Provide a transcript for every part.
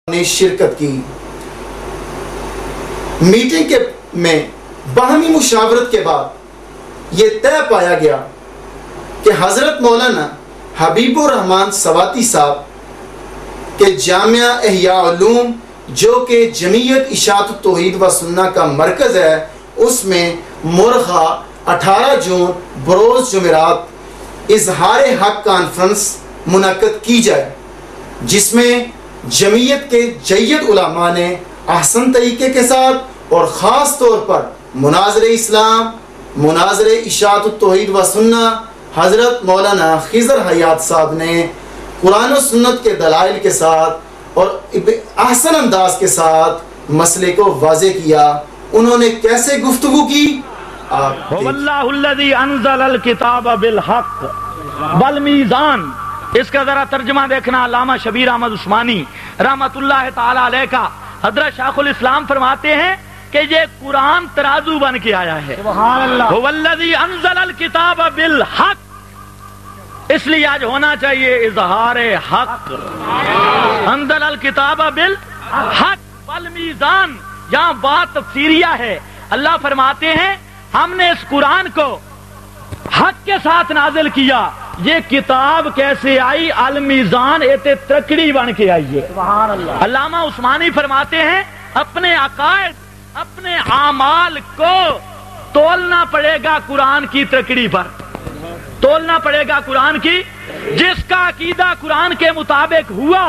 نے شرکت کی۔ میٹنگ میں باہمی مشاورت کے بعد یہ طے پایا گیا کہ حضرت مولانا حبیب الرحمن سواتی صاحب کے جامعہ احیاء علوم جو کہ جمعیت اشاعت التوحید و سنہ کا مرکز ہے، اس میں مرخہ 18 جون بروز جمعرات اظہار حق کانفرنس منعقد کی جائے، جس میں جمعیت کے جید علماء نے احسن طریقے کے ساتھ اور خاص طور پر مناظر اسلام، مناظر اشاعت التوحید و سنہ حضرت مولانا خضر حیات صاحب نے قرآن و سنت کے دلائل کے ساتھ اور احسن انداز کے ساتھ مسئلے کو واضح کیا۔ انہوں نے کیسے گفتگو کی؟ واللہ الذی انزل الکتاب بالحق والمیزان، اس کا ذرا ترجمہ دیکھنا علامہ شبیر احمد عثمانی رحمت اللہ تعالی علیہ کا۔ حضرت شیخ الاسلام فرماتے ہیں کہ یہ قرآن ترازو بن کے آیا ہے۔ سبحان اللہ۔ والذی انزل الکتاب بالحق، اس لیے آج ہونا چاہیے اظہار حق۔ انزل الکتاب بالحق والمیزان، یہاں بات تفسیریہ ہے۔ اللہ فرماتے ہیں ہم نے اس قرآن کو حق کے ساتھ نازل کیا۔ یہ کتاب کیسے آئی؟ المیزان ایتے ترکڑی بن کے آئی ہے۔ سبحان اللہ۔ علامہ عثمانی فرماتے ہیں اپنے عقائد، اپنے اعمال کو تولنا پڑے گا قرآن کی ترکڑی پر، تولنا پڑے گا قرآن کی۔ جس کا عقیدہ قرآن کے مطابق ہوا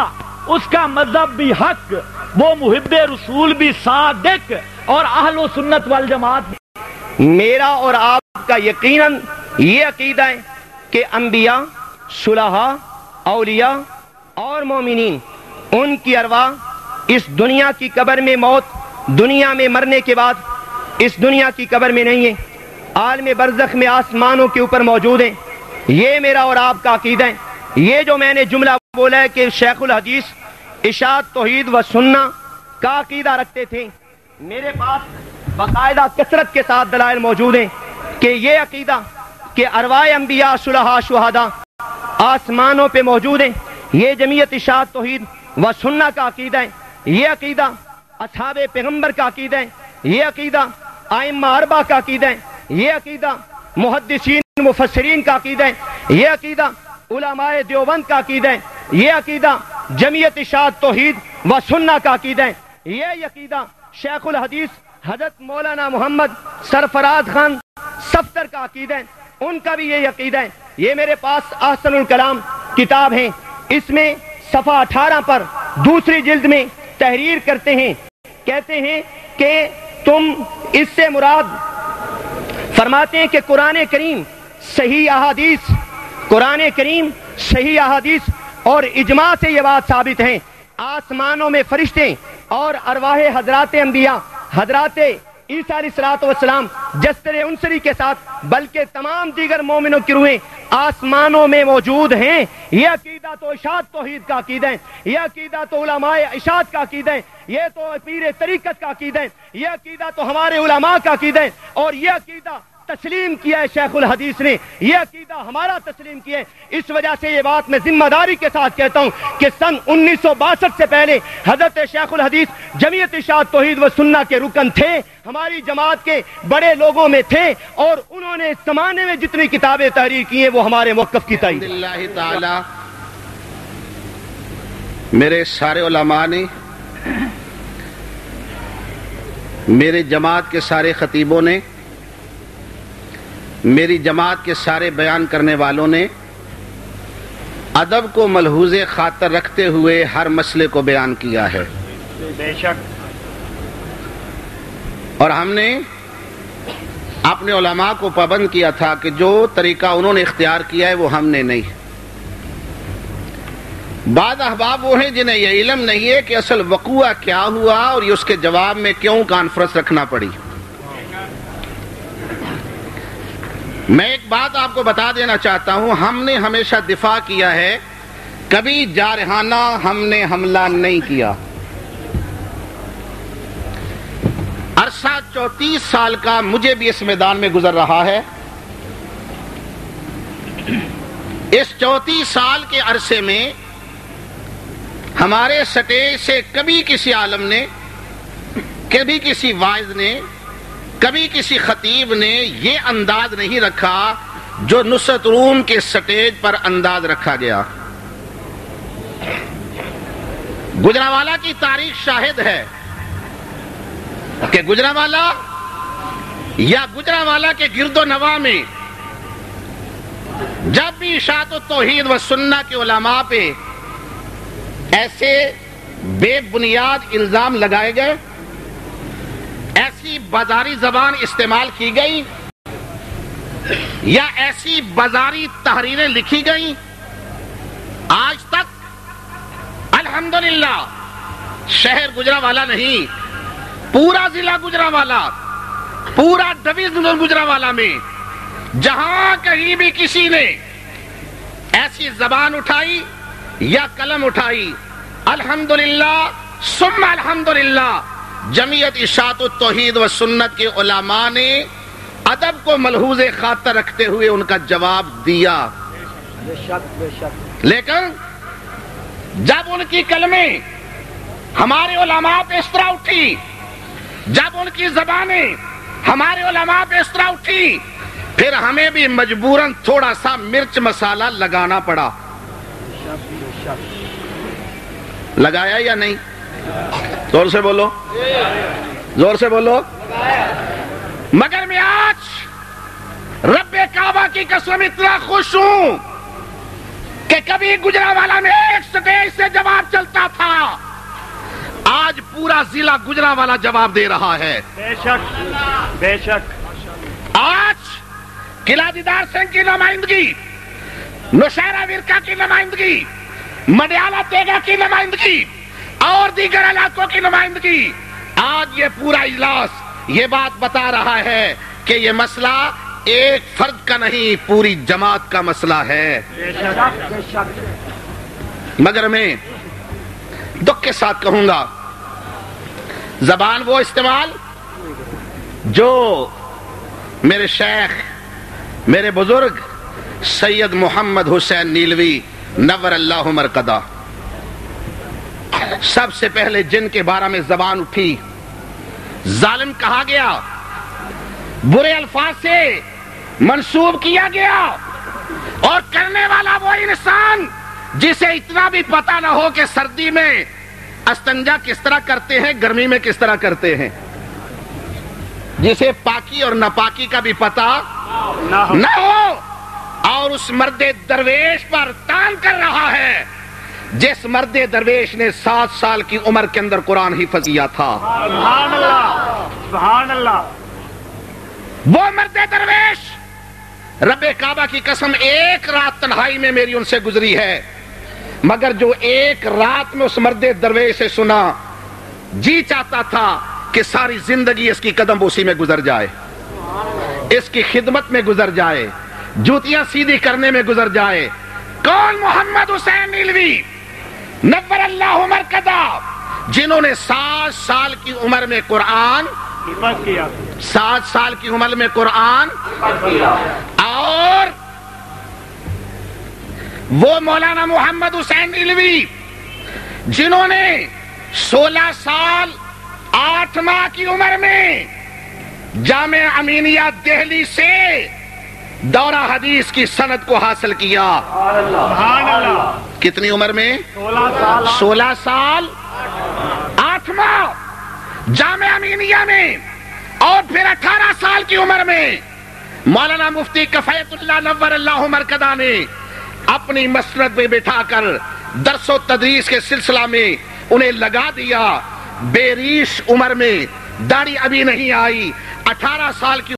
اس کا مذہب بھی حق، وہ محب رسول بھی صادق اور اہل و سنت والجماعت بھی۔ میرا اور آپ کا یقیناً یہ عقیدہ ہے کہ انبیاء، صلحاء، اولیاء اور مومنین، ان کی ارواح اس دنیا کی قبر میں موت، دنیا میں مرنے کے بعد اس دنیا کی قبر میں نہیں ہے، عالم برزخ میں آسمانوں کے اوپر موجود ہیں۔ یہ میرا اور آپ کا عقیدہ ہے۔ یہ جو میں نے جملہ بولا ہے کہ شیخ الحدیث اشاعت توحید و سنہ کا عقیدہ رکھتے تھے، میرے پاس باقاعدہ کثرت کے ساتھ دلائل موجود ہیں کہ یہ عقیدہ کہ ارواح انبیاء، صلحاء، شہداء آسمانوں پہ موجود ہیں، یہ جمعیت اشاعت توحید و سنہ کا عقیدہ ہے۔ یہ عقیدہ اصحاب پیغمبر کا عقیدہ ہے۔ یہ عقیدہ ائمہ اربعہ کا عقیدہ ہے۔ یہ عقیدہ محدثین مفسرین کا عقیدہ ہے۔ یہ عقیدہ علماء دیوبند کا عقیدہ ہے۔ یہ عقیدہ جمعیت اشاعت توحید و سنہ کا عقیدہ ہے۔ یہ عقیدہ شیخ الحدیث حضرت مولانا محمد سرفراز خان صفدر کا عقیدہ ہے، ان کا بھی یہ عقیدہ ہے۔ یہ میرے پاس احسن الکلام کتاب ہے، اس میں صفحہ 18 پر دوسری جلد میں تحریر کرتے ہیں، کہتے ہیں کہ تم اس سے مراد فرماتے ہیں کہ قرآن کریم صحیح احادیث، قرآن کریم صحیح احادیث اور اجماع سے یہ بات ثابت ہے، آسمانوں میں فرشتے اور ارواح حضرات انبیاء، حضرات عیسیٰ علیہ السلام جسر انصری کے ساتھ بلکہ تمام دیگر مومنوں کی روحیں آسمانوں میں موجود ہیں۔ یہ عقیدہ تو اشاعت توحید کا عقیدہ ہے، یہ عقیدہ تو علماء اشاعت کا عقیدہ ہے، یہ تو پیر طریقت کا عقیدہ ہے، یہ عقیدہ تو ہمارے علماء کا عقیدہ ہے، اور یہ عقیدہ تسلیم کیا ہے شیخ الحدیث نے، یہ عقیدہ ہمارا تسلیم کیا ہے۔ اس وجہ سے یہ بات میں ذمہ داری کے ساتھ کہتا ہوں کہ سن 1962 سے پہلے حضرت شیخ الحدیث جمعیت اشاعت توحید و سنہ کے رکن تھے، ہماری جماعت کے بڑے لوگوں میں تھے، اور انہوں نے اس زمانے میں جتنی کتابیں تحریر کی ہیں وہ ہمارے موقف کی تائید۔ اللہ تعالی میرے سارے علماء نے، میرے جماعت کے سارے خطیبوں نے، میری جماعت کے سارے بیان کرنے والوں نے ادب کو ملحوظ خاطر رکھتے ہوئے ہر مسئلے کو بیان کیا ہے، بے شک، اور ہم نے اپنے علماء کو پابند کیا تھا کہ جو طریقہ انہوں نے اختیار کیا ہے وہ ہم نے نہیں۔ بعض احباب وہ ہیں جنہیں یہ علم نہیں ہے کہ اصل وقوع کیا ہوا اور یہ اس کے جواب میں کیوں کانفرنس رکھنا پڑی۔ میں ایک بات آپ کو بتا دینا چاہتا ہوں، ہم نے ہمیشہ دفاع کیا ہے، کبھی جارحانہ ہم نے حملہ نہیں کیا۔ عرصہ 34 سال کا مجھے بھی اس میدان میں گزر رہا ہے۔ اس 34 سال کے عرصے میں ہمارے سٹیج سے کبھی کسی عالم نے، کبھی کسی واعظ نے، کبھی کسی خطیب نے یہ انداز نہیں رکھا جو نصرت روم کے سٹیج پر انداز رکھا گیا۔ گجرانوالہ کی تاریخ شاہد ہے کہ گجرانوالہ یا گجرانوالہ کے گرد و نواح میں جب بھی اشاعت التوحید و سنہ کے علماء پہ ایسے بے بنیاد الزام لگائے گئے، ایسی بازاری زبان استعمال کی گئی یا ایسی بازاری تحریریں لکھی گئیں، آج تک الحمدللہ شہر گجرانوالہ نہیں، پورا ضلع گجرانوالہ، پورا ڈویژن گجرانوالہ میں جہاں کہیں بھی کسی نے ایسی زبان اٹھائی یا قلم اٹھائی، الحمدللہ ثم الحمدللہ جمعیت اشاعت التوحید و سنت کے علماء نے ادب کو ملحوظ خاطر رکھتے ہوئے ان کا جواب دیا۔ لیکن جب ان کی کلمیں ہمارے علماء پہ اس طرح اٹھی، جب ان کی زبانیں ہمارے علماء پہ اس طرح اٹھی، پھر ہمیں بھی مجبوراً تھوڑا سا مرچ مسالہ لگانا پڑا۔ لگایا یا نہیں؟ زور سے بولو، زور سے بولو۔ مگر میں آج رب کعبہ کی قسم اتنا خوش ہوں کہ کبھی گجرانوالہ میں ایک سٹیج سے جواب چلتا تھا، آج پورا ضلع گجرانوالہ جواب دے رہا ہے۔ بے شک، بے شک۔ آج قلعہ دیدار سنگھ کی نمائندگی، نوشہرہ ورکا کی نمائندگی، مڈیالہ تیگا کی نمائندگی اور دیگر علاقوں کی نمائندگی، آج یہ پورا اجلاس یہ بات بتا رہا ہے کہ یہ مسئلہ ایک فرد کا نہیں، پوری جماعت کا مسئلہ ہے۔ مگر میں دکھ کے ساتھ کہوں گا، زبان وہ استعمال جو میرے شیخ، میرے بزرگ سید محمد حسین نیلوی نور اللہ مرقدہ، سب سے پہلے جن کے بارے میں زبان اٹھی، ظالم کہا گیا، برے الفاظ سے منسوب کیا گیا، اور کرنے والا وہ انسان جسے اتنا بھی پتا نہ ہو کہ سردی میں استنجا کس طرح کرتے ہیں، گرمی میں کس طرح کرتے ہیں، جسے پاکی اور ناپاکی کا بھی پتا نہ ہو، اور اس مرد درویش پر تان کر رہا ہے جس مرد درویش نے 7 سال کی عمر کے اندر قرآن حفظ کیا تھا۔ سبحان اللہ، سبحان اللہ۔ وہ مرد درویش، رب کعبہ کی قسم ایک رات تنہائی میں میری ان سے گزری ہے، مگر جو ایک رات میں اس مرد درویش سے سنا، جی چاہتا تھا کہ ساری زندگی اس کی قدم بوسی میں گزر جائے، اس کی خدمت میں گزر جائے، جوتیاں سیدھی کرنے میں گزر جائے۔ کون؟ محمد حسین نیلوی نور اللہ مرقدہ، جنہوں نے 7 سال کی عمر میں قرآن حفظ کیا، 7 سال کی عمر میں قرآن، اور وہ مولانا محمد حسین نیلوی جنہوں نے 16 سال 8 ماہ کی عمر میں جامعہ امینیہ دہلی سے دورہ حدیث کی سند کو حاصل کیا۔ سبحان اللہ۔ کتنی عمر میں؟ 16 سال 8 ماہ جامعہ امینیہ میں، اور پھر 18 سال کی عمر میں مولانا مفتی کفایت اللہ نور اللہ مرقدہ نے اپنی مسند میں بٹھا کر درس و تدریس کے سلسلہ میں انہیں لگا دیا۔ بے ریش عمر میں، داڑھی ابھی نہیں آئی، 18 سال کی